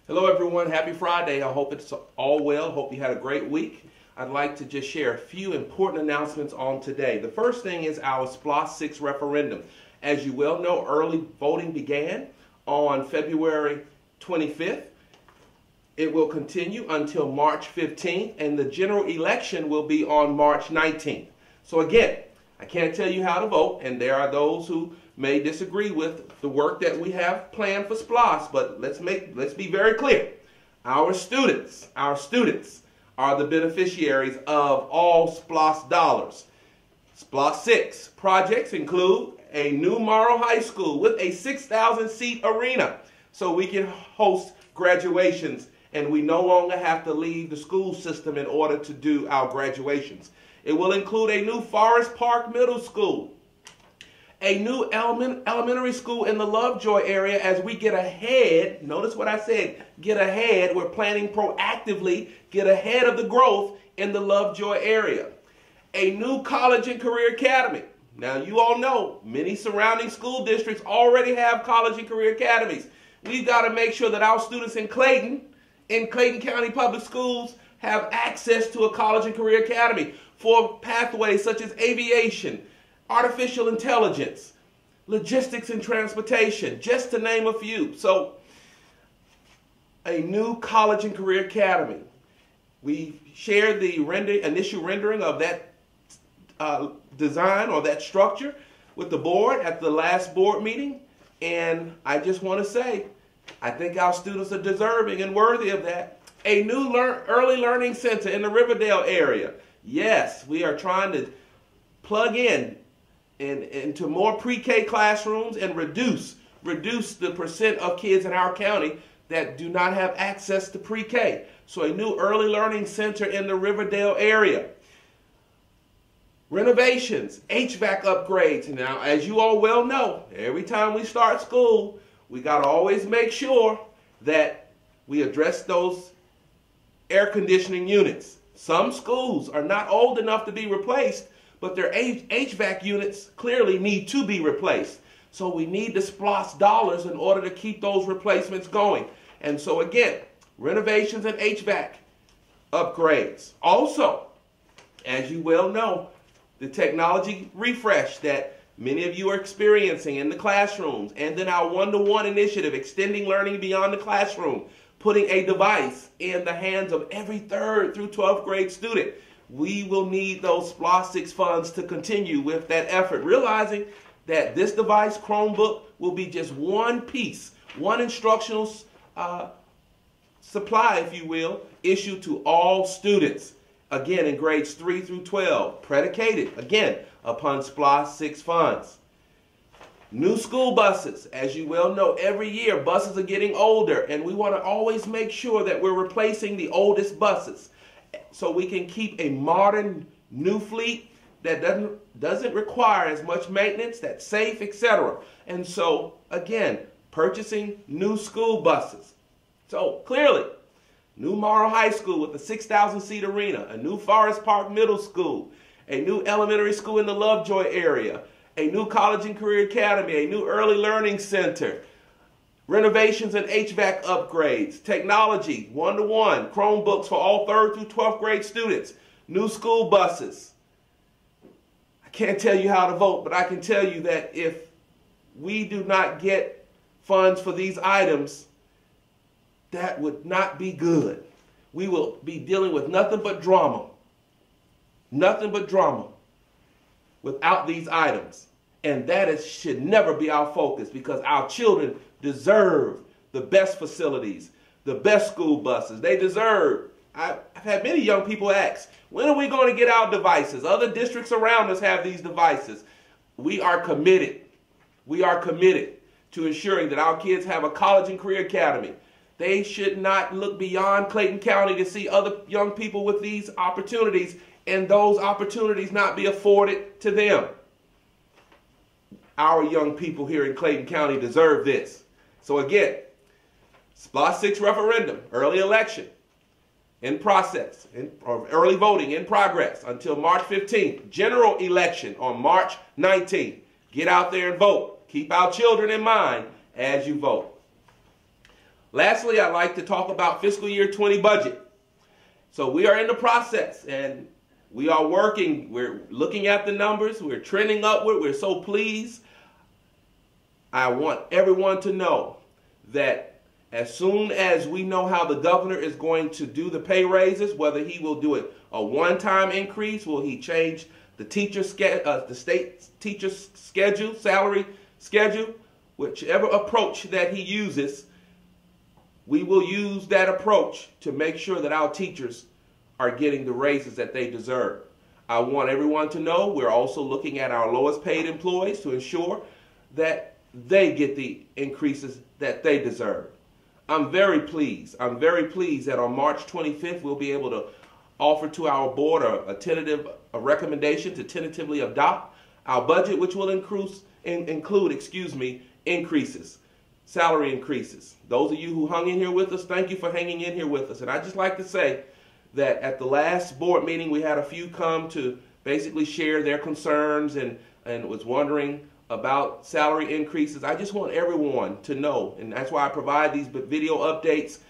Hello everyone, happy Friday. I hope it's all well. Hope you had a great week. I'd like to just share a few important announcements on today. The first thing is our SPLOST 6 referendum. As you well know, early voting began on February 25th. It will continue until March 15th, and the general election will be on March 19th. So again, I can't tell you how to vote, and there are those who may disagree with the work that we have planned for SPLOST, but let's be very clear. Our students are the beneficiaries of all SPLOST dollars. SPLOST 6 projects include a new Morrow High School with a 6,000 seat arena so we can host graduations and we no longer have to leave the school system in order to do our graduations. It will include a new Forest Park Middle School, a new elementary school in the Lovejoy area as we get ahead. Notice what I said, get ahead. We're planning proactively, get ahead of the growth in the Lovejoy area. A new college and career academy. Now you all know many surrounding school districts already have college and career academies. We've got to make sure that our students in Clayton County Public Schools have access to a college and career academy for pathways such as aviation, artificial intelligence, logistics and transportation, just to name a few. So, a new college and career academy. We shared the initial rendering of that design or that structure with the board at the last board meeting, and I just want to say, I think our students are deserving and worthy of that. A new early learning center in the Riverdale area. Yes, we are trying to plug into more pre-K classrooms and reduce the percent of kids in our county that do not have access to pre-K. So a new early learning center in the Riverdale area. Renovations, HVAC upgrades. Now, as you all well know, every time we start school, we got to always make sure that we address those air conditioning units. Some schools are not old enough to be replaced, but their HVAC units clearly need to be replaced. So we need the SPLOST dollars in order to keep those replacements going. And so again, renovations and HVAC upgrades. Also, as you well know, the technology refresh that many of you are experiencing in the classrooms, and then our one-to-one initiative, extending learning beyond the classroom, putting a device in the hands of every 3rd through 12th grade student. We will need those SPLOST 6 funds to continue with that effort, realizing that this device, Chromebook, will be just one piece, one instructional supply, if you will, issued to all students, again in grades 3 through 12, predicated, again, upon SPLOST 6 funds. New school buses. As you well know, every year buses are getting older, and we want to always make sure that we're replacing the oldest buses so we can keep a modern new fleet that doesn't require as much maintenance, that's safe, etc. And so, again, purchasing new school buses. So, clearly, new Morrow High School with a 6,000 seat arena, a new Forest Park Middle School, a new elementary school in the Lovejoy area, a new college and career academy, a new early learning center, renovations and HVAC upgrades, technology, one-to-one, Chromebooks for all 3rd through 12th grade students, new school buses. I can't tell you how to vote, but I can tell you that if we do not get funds for these items, that would not be good. We will be dealing with nothing but drama. Nothing but drama without these items. And that should never be our focus, because our children deserve the best facilities, the best school buses. They deserve. I've had many young people ask, when are we going to get our devices? Other districts around us have these devices. We are committed. We are committed to ensuring that our kids have a college and career academy. They should not look beyond Clayton County to see other young people with these opportunities and those opportunities not be afforded to them. Our young people here in Clayton County deserve this. So again, SPLOST 6 referendum, early election in process, or early voting in progress until March 15th. General election on March 19th. Get out there and vote. Keep our children in mind as you vote. Lastly, I'd like to talk about fiscal year 20 budget. So we are in the process, and we are working. We're looking at the numbers. We're trending upward. We're so pleased. I want everyone to know that as soon as we know how the governor is going to do the pay raises, whether he will do it a one-time increase, will he change the state teacher schedule, salary schedule, whichever approach that he uses, we will use that approach to make sure that our teachers are getting the raises that they deserve. I want everyone to know we're also looking at our lowest paid employees to ensure that they get the increases that they deserve. I'm very pleased. I'm very pleased that on March 25th we'll be able to offer to our board a recommendation to tentatively adopt our budget, which will include increases, salary increases. Those of you who hung in here with us, thank you for hanging in here with us. And I'd just like to say that at the last board meeting, we had a few come to basically share their concerns and was wondering about salary increases. I just want everyone to know, and that's why I provide these video updates.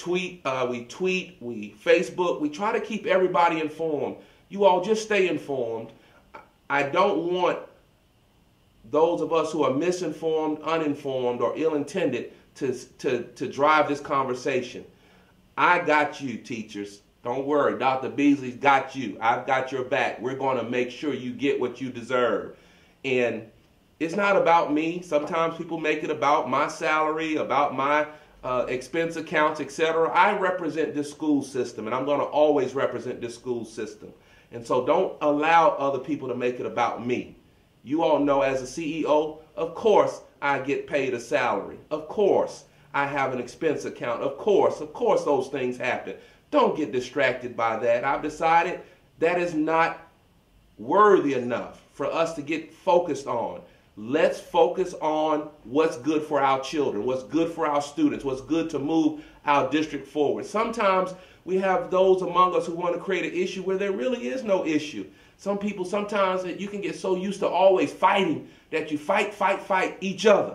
We tweet, we Facebook, we try to keep everybody informed. You all just stay informed. I don't want those of us who are misinformed, uninformed, or ill-intended to drive this conversation. I got you, teachers. Don't worry, Dr. Beasley's got you. I've got your back. We're going to make sure you get what you deserve. And it's not about me. Sometimes people make it about my salary, about my expense accounts, etc. I represent this school system, and I'm going to always represent this school system. And so don't allow other people to make it about me. You all know, as a CEO, of course I get paid a salary. Of course I have an expense account. Of course those things happen. Don't get distracted by that. I've decided that is not worthy enough for us to get focused on. Let's focus on what's good for our children, what's good for our students, what's good to move our district forward. Sometimes we have those among us who want to create an issue where there really is no issue. Some people, sometimes you can get so used to always fighting that you fight each other.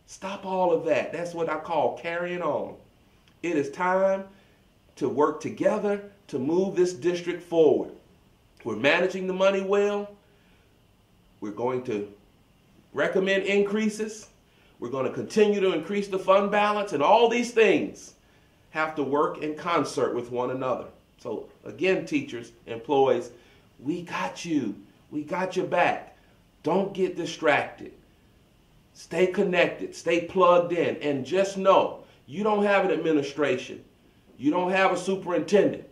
Stop all of that. That's what I call carrying on. It is time to work together to move this district forward. We're managing the money well. We're going to recommend increases. We're going to continue to increase the fund balance, and all these things have to work in concert with one another. So again, teachers, employees, we got you. We got your back. Don't get distracted. Stay connected. Stay plugged in. And just know, you don't have an administration. You don't have a superintendent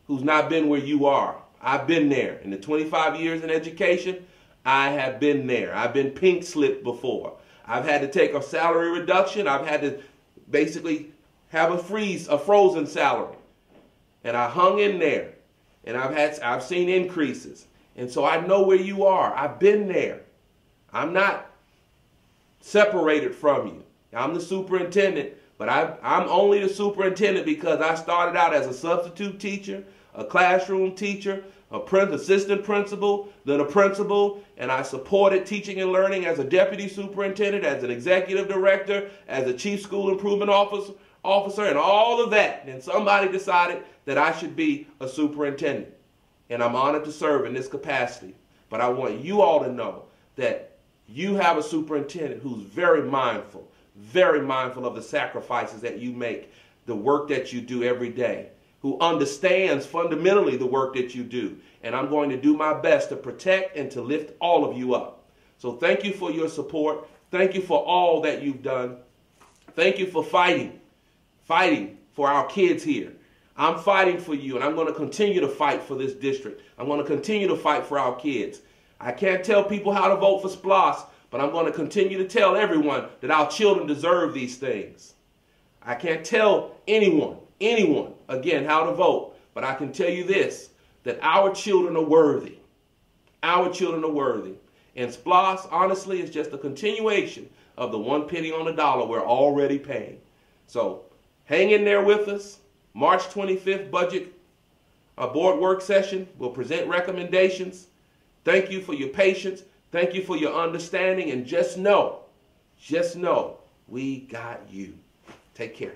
who's not been where you are. I've been there. In the 25 years in education, I have been there. I've been pink slipped before. I've had to take a salary reduction. I've had to basically have a frozen salary. And I hung in there. And I've seen increases. And so I know where you are. I've been there. I'm not separated from you. I'm the superintendent, but I'm only the superintendent because I started out as a substitute teacher, a classroom teacher, assistant principal, then a principal, and I supported teaching and learning as a deputy superintendent, as an executive director, as a chief school improvement officer, and all of that. And somebody decided that I should be a superintendent. And I'm honored to serve in this capacity. But I want you all to know that you have a superintendent who's very mindful of the sacrifices that you make, the work that you do every day, who understands fundamentally the work that you do. And I'm going to do my best to protect and to lift all of you up. So thank you for your support. Thank you for all that you've done. Thank you for fighting for our kids here. I'm fighting for you, and I'm going to continue to fight for this district. I'm going to continue to fight for our kids. I can't tell people how to vote for SPLOS, but I'm going to continue to tell everyone that our children deserve these things. I can't tell anyone, again, how to vote, but I can tell you this, that our children are worthy. Our children are worthy. And SPLOS, honestly, is just a continuation of the 1 penny on the dollar we're already paying. So hang in there with us. March 25th budget board work session. We'll present recommendations. Thank you for your patience. Thank you for your understanding. And just know, we got you. Take care.